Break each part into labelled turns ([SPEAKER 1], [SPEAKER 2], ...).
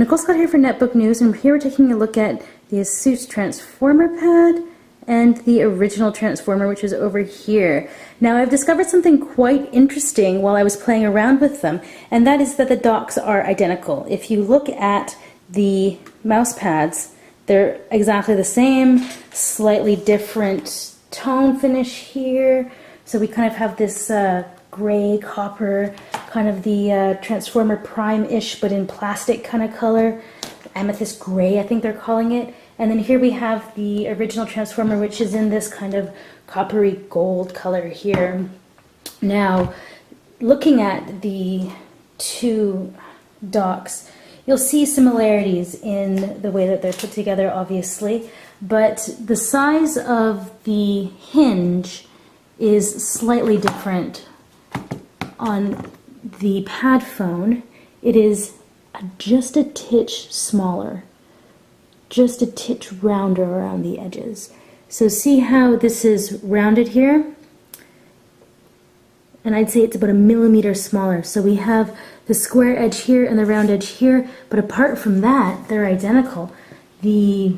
[SPEAKER 1] Nicole Scott here for Netbook News, and here we're taking a look at the ASUS Transformer Pad and the original Transformer, which is over here. Now, I've discovered something quite interesting while I was playing around with them, and that is that the docks are identical. If you look at the mouse pads, they're exactly the same, slightly different tone finish here. So we kind of have this gray copper, kind of the Transformer Prime-ish, but in plastic kind of color. Amethyst gray, I think they're calling it. And then here we have the original Transformer, which is in this kind of coppery gold color here. Now, looking at the two docks, you'll see similarities in the way that they're put together, obviously, but the size of the hinge is slightly different. On the PadFone, it is just a titch smaller, just a titch rounder around the edges. So see how this is rounded here? And I'd say it's about 1 millimeter smaller. So we have the square edge here and the round edge here, but apart from that, they're identical. The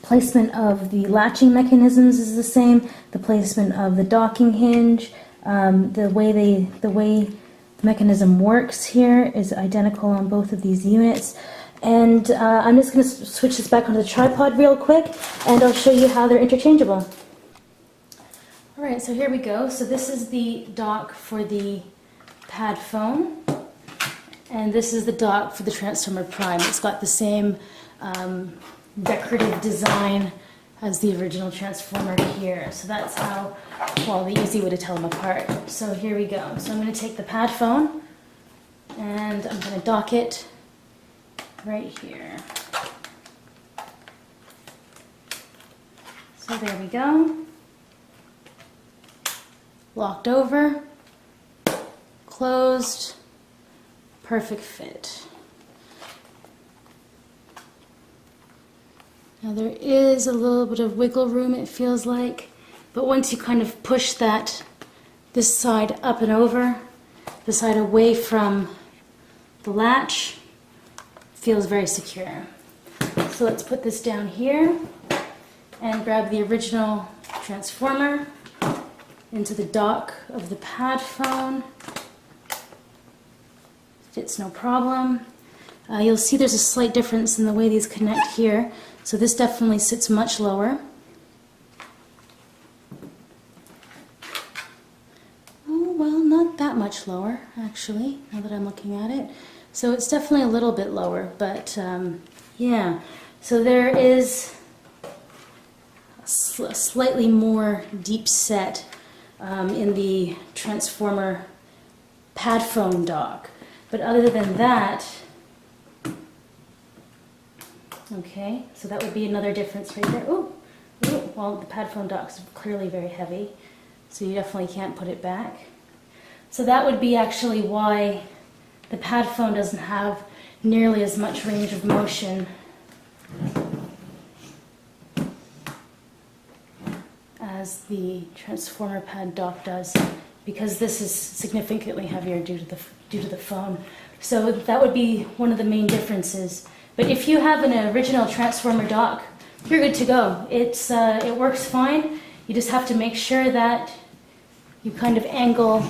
[SPEAKER 1] placement of the latching mechanisms is the same, the placement of the docking hinge, the way the mechanism works here is identical on both of these units. And I'm just going to switch this back onto the tripod real quick, and I'll show you how they're interchangeable. Alright, so here we go. So this is the dock for the PadFone, and this is the dock for the Transformer Prime. It's got the same decorative design as the original Transformer here. So that's how, well, the easy way to tell them apart. So here we go. So I'm going to take the PadFone and I'm going to dock it right here. So there we go. Locked over, closed, perfect fit. Now there is a little bit of wiggle room, it feels like, but once you kind of push this side up and over, the side away from the latch, feels very secure. So let's put this down here and grab the original Transformer into the dock of the PadFone. Fits no problem. You'll see there's a slight difference in the way these connect here. So this definitely sits much lower. Oh, well, not that much lower, actually, now that I'm looking at it. So it's definitely a little bit lower, but yeah. So there is a slightly more deep set in the Transformer PadFone dock. But other than that, okay, so that would be another difference right there. Oh, well, the PadFone dock's clearly very heavy, so you definitely can't put it back. So that would be actually why the PadFone doesn't have nearly as much range of motion as the Transformer Pad dock does, because this is significantly heavier due to the phone. So that would be one of the main differences. But if you have an original Transformer dock, you're good to go. It works fine. You just have to make sure that you kind of angle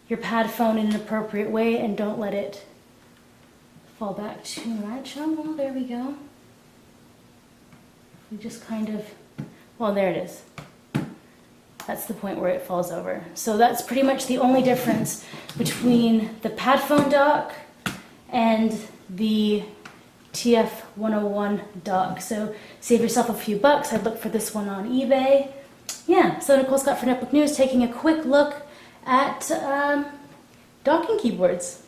[SPEAKER 1] your PadFone in an appropriate way and don't let it fall back too much. Oh, well, there we go. We just kind of, well, there it is. That's the point where it falls over. So that's pretty much the only difference between the PadFone dock and the TF101 dock. So save yourself a few bucks. I'd look for this one on eBay. Yeah, so Nicole Scott for Netbook News, taking a quick look at docking keyboards.